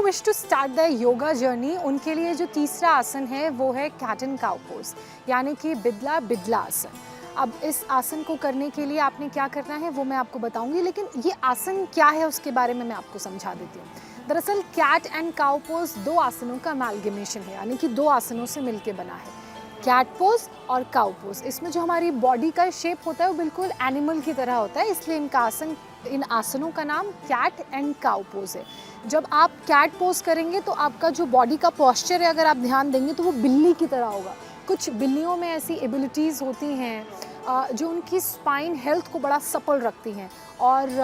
Wish to start the yoga journey, उनके लिए जो तीसरा आसन है वो है कैट एंड काउ पोज, यानी कि बिदला बिदला आसन। अब इस आसन को करने के लिए आपने क्या करना है वो मैं आपको बताऊंगी, लेकिन ये आसन क्या है उसके बारे में मैं आपको समझा देती हूँ। दरअसल कैट एंड काउ पोज दो आसनों का अमैलगमेशन है, यानी कि दो आसनों से मिलके बना है, कैट पोज और काउ पोज। इसमें जो हमारी बॉडी का शेप होता है वो बिल्कुल एनिमल की तरह होता है, इसलिए इन आसनों का नाम कैट एंड काउ पोज है। जब आप कैट पोज करेंगे तो आपका जो बॉडी का पोस्चर है, अगर आप ध्यान देंगे तो वो बिल्ली की तरह होगा। कुछ बिल्लियों में ऐसी एबिलिटीज़ होती हैं जो उनकी स्पाइन हेल्थ को बड़ा सपल रखती हैं, और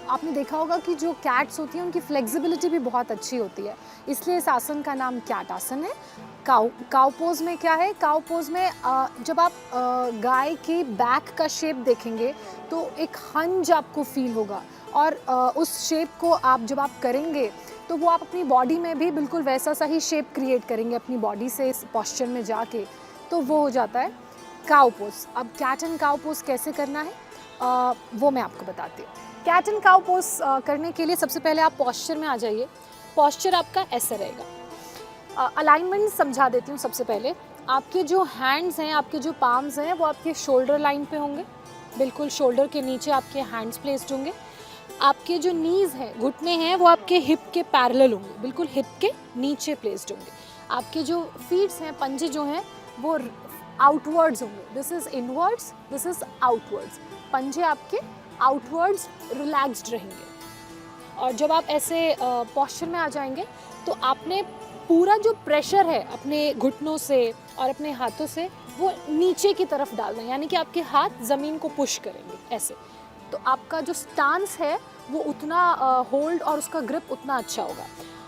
आपने देखा होगा कि जो कैट्स होती हैं उनकी फ्लेक्सिबिलिटी भी बहुत अच्छी होती है, इसलिए इस आसन का नाम कैट आसन है। काउ पोज में क्या है, काउ पोज में जब आप गाय की बैक का शेप देखेंगे तो एक हंज आपको फील होगा, और उस शेप को जब आप करेंगे तो वो आप अपनी बॉडी में भी बिल्कुल वैसा सा ही शेप क्रिएट करेंगे अपनी बॉडी से इस पोस्चर में जाके, तो वो हो जाता है काउ पोज। अब कैट एंड काउ पोज कैसे करना है वो मैं आपको बताती हूँ। कैट एंड काउ पोज करने के लिए सबसे पहले आप पोस्चर में आ जाइए। पोस्चर आपका ऐसा रहेगा। अलाइनमेंट समझा देती हूँ। सबसे पहले आपके जो हैंड्स हैं, आपके जो पाम्स हैं वो आपके शोल्डर लाइन पे होंगे, बिल्कुल शोल्डर के नीचे आपके हैंड्स प्लेस्ड होंगे। आपके जो नीज़ हैं, घुटने हैं, वो आपके हिप के पैरेलल होंगे, बिल्कुल हिप के नीचे प्लेस्ड होंगे। आपके जो फीट्स हैं, पंजे जो हैं वो आउटवर्ड्स होंगे, this is inwards, this is outwards. पंजे आपके आउटवर्ड्स रिलैक्स्ड रहेंगे। और जब आप ऐसे पोस्चर में आ जाएंगे तो आपने पूरा जो प्रेशर है अपने घुटनों से और अपने हाथों से वो नीचे की तरफ डालना है, यानी कि आपके हाथ ज़मीन को पुश करेंगे ऐसे। तो आपका जो स्टांस है वो उतना होल्ड और उसका ग्रिप उतना अच्छा होगा।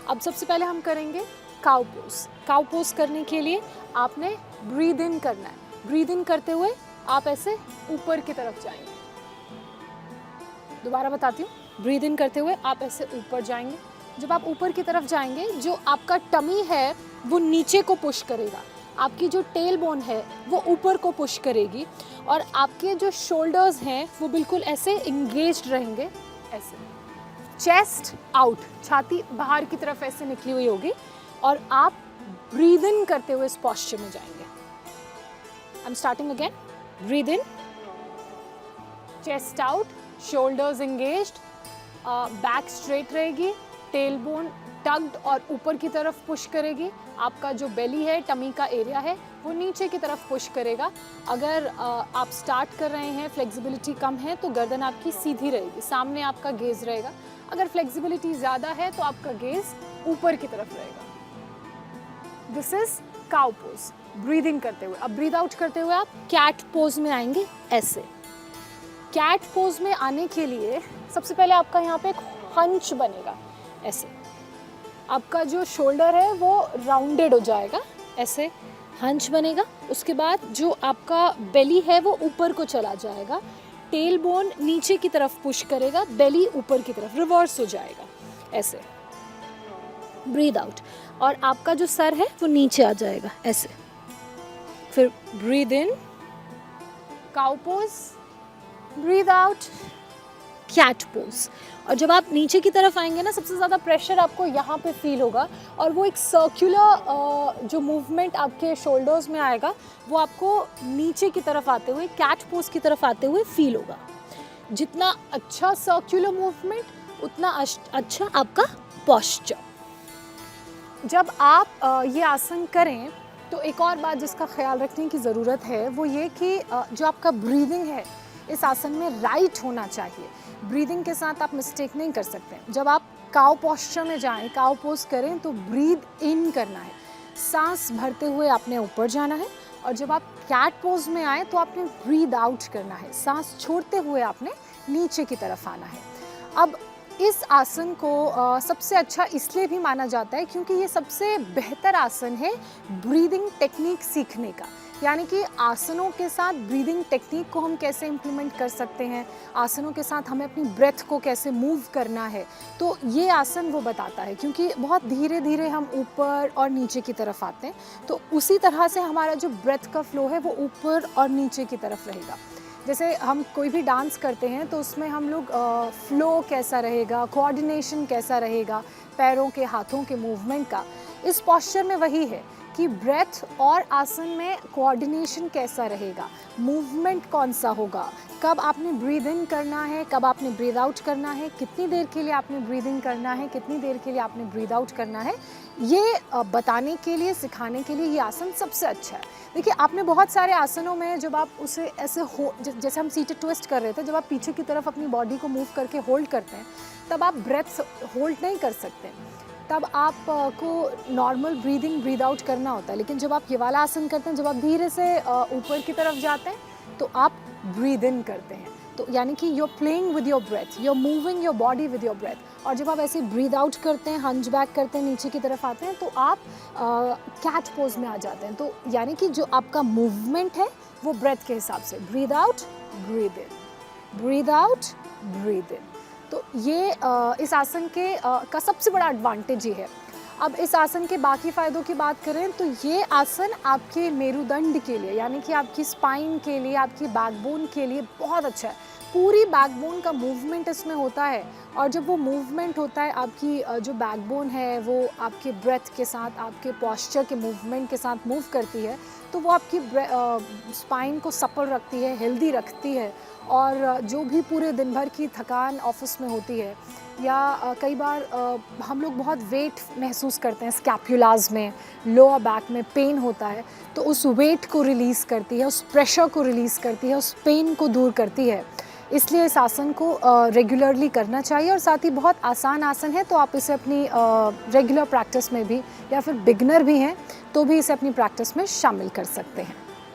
अब सबसे पहले हम करेंगे काउ पोज। काउ पोज करने के लिए आपने ब्रीद इन करना है। ब्रीद इन करते हुए आप ऐसे ऊपर की तरफ जाएंगे। दोबारा बताती हूँ, ब्रीद इन करते हुए आप ऐसे ऊपर जाएंगे। जब आप ऊपर की तरफ जाएंगे, जो आपका टमी है वो नीचे को पुश करेगा, आपकी जो टेल बोन है वो ऊपर को पुश करेगी, और आपके जो शोल्डर्स हैं वो बिल्कुल ऐसे इंगेज्ड रहेंगे ऐसे। चेस्ट आउट, छाती बाहर की तरफ ऐसे निकली हुई होगी, और आप ब्रीद इन करते हुए इस पोस्चर में जाएंगे। I am starting again. Breathe in, chest out, shoulders engaged, back straight रहेगी, टेल बोन टग्ड और ऊपर की तरफ पुश करेगी। आपका जो बेली है, टमी का एरिया है, वो नीचे की तरफ पुश करेगा। अगर आप स्टार्ट कर रहे हैं, फ्लेक्सिबिलिटी कम है, तो गर्दन आपकी सीधी रहेगी, सामने आपका गेज रहेगा। अगर फ्लेक्सिबिलिटी ज़्यादा है तो आपका गेज ऊपर की तरफ रहेगा। This is cow pose, breathing करते हुए। अब ब्रीद आउट करते हुए आप कैट पोज में आएंगे ऐसे। कैट पोज में आने के लिए सबसे पहले आपका यहाँ पे एक हंच बनेगा ऐसे। आपका जो शोल्डर है वो राउंडेड हो जाएगा ऐसे, हंच बनेगा। उसके बाद जो आपका बेली है वो ऊपर को चला जाएगा, टेल बोन नीचे की तरफ पुश करेगा, बेली ऊपर की तरफ रिवर्स हो जाएगा ऐसे। ब्रीद आउट, और आपका जो सर है वो नीचे आ जाएगा ऐसे। फिर breathe in, cow pose, breathe out, cat pose. और जब आप नीचे की तरफ आएंगे ना, सबसे ज़्यादा प्रेशर आपको यहाँ पे फील होगा, और वो एक सर्कुलर जो मूवमेंट आपके शोल्डर्स में आएगा वो आपको नीचे की तरफ आते हुए, कैट पोज की तरफ आते हुए फील होगा। जितना अच्छा सर्कुलर मूवमेंट उतना अच्छा आपका पोस्चर। जब आप ये आसन करें तो एक और बात जिसका ख्याल रखने की ज़रूरत है वो ये कि जो आपका ब्रीदिंग है इस आसन में राइट होना चाहिए। ब्रीदिंग के साथ आप मिस्टेक नहीं कर सकते। जब आप काउ पोस्चर में जाएं, काउ पोज करें, तो ब्रीद इन करना है, सांस भरते हुए आपने ऊपर जाना है। और जब आप कैट पोज में आए तो आपने ब्रीद आउट करना है, सांस छोड़ते हुए आपने नीचे की तरफ आना है। अब इस आसन को सबसे अच्छा इसलिए भी माना जाता है क्योंकि ये सबसे बेहतर आसन है ब्रीदिंग टेक्निक सीखने का। यानी कि आसनों के साथ ब्रीदिंग टेक्निक को हम कैसे इम्प्लीमेंट कर सकते हैं, आसनों के साथ हमें अपनी ब्रेथ को कैसे मूव करना है, तो ये आसन वो बताता है। क्योंकि बहुत धीरे धीरे हम ऊपर और नीचे की तरफ आते हैं, तो उसी तरह से हमारा जो ब्रेथ का फ्लो है वो ऊपर और नीचे की तरफ रहेगा। जैसे हम कोई भी डांस करते हैं तो उसमें हम लोग फ्लो कैसा रहेगा, कोऑर्डिनेशन कैसा रहेगा, पैरों के हाथों के मूवमेंट का, इस पॉस्चर में वही है कि ब्रेथ और आसन में कोऑर्डिनेशन कैसा रहेगा, मूवमेंट कौन सा होगा, कब आपने ब्रीद इन करना है, कब आपने ब्रीद आउट करना है, कितनी देर के लिए आपने ब्रीद इन करना है, कितनी देर के लिए आपने ब्रीद आउट करना है, ये बताने के लिए, सिखाने के लिए ये आसन सबसे अच्छा है। देखिए, आपने बहुत सारे आसनों में जब आप उसे ऐसे जैसे हम सीटेड ट्विस्ट कर रहे थे, जब आप पीछे की तरफ अपनी बॉडी को मूव करके होल्ड करते हैं, तब आप ब्रेथ होल्ड नहीं कर सकते, तब आपको नॉर्मल ब्रीदिंग ब्रीद आउट करना होता है। लेकिन जब आप ये वाला आसन करते हैं, जब आप धीरे से ऊपर की तरफ जाते हैं तो आप ब्रीद इन करते हैं, तो यानी कि you are playing with your breath, you are moving your body with your breath. और जब आप ऐसे ब्रीद आउट करते हैं, हंच बैक करते हैं, नीचे की तरफ आते हैं, तो आप कैट पोज में आ जाते हैं। तो यानी कि जो आपका मूवमेंट है वो ब्रेथ के हिसाब से, breathe out breathe in, breathe out breathe in. तो ये इस आसन के का सबसे बड़ा एडवांटेज ये है। अब इस आसन के बाकी फ़ायदों की बात करें तो ये आसन आपके मेरुदंड के लिए, यानी कि आपकी स्पाइन के लिए, आपकी बैकबोन के लिए बहुत अच्छा है। पूरी बैकबोन का मूवमेंट इसमें होता है, और जब वो मूवमेंट होता है, आपकी जो बैकबोन है वो आपके ब्रेथ के साथ, आपके पॉस्चर के मूवमेंट के साथ मूव करती है, तो वो आपकी स्पाइन को सपल रखती है, हेल्दी रखती है। और जो भी पूरे दिन भर की थकान ऑफिस में होती है, या कई बार हम लोग बहुत वेट महसूस करते हैं स्कैपुलाज में, लोअर बैक में पेन होता है, तो उस वेट को रिलीज़ करती है, उस प्रेशर को रिलीज़ करती है, उस पेन को दूर करती है। इसलिए इस आसन को रेगुलरली करना चाहिए, और साथ ही बहुत आसान आसन है, तो आप इसे अपनी रेगुलर प्रैक्टिस में भी, या फिर बिगनर भी हैं तो भी इसे अपनी प्रैक्टिस में शामिल कर सकते हैं।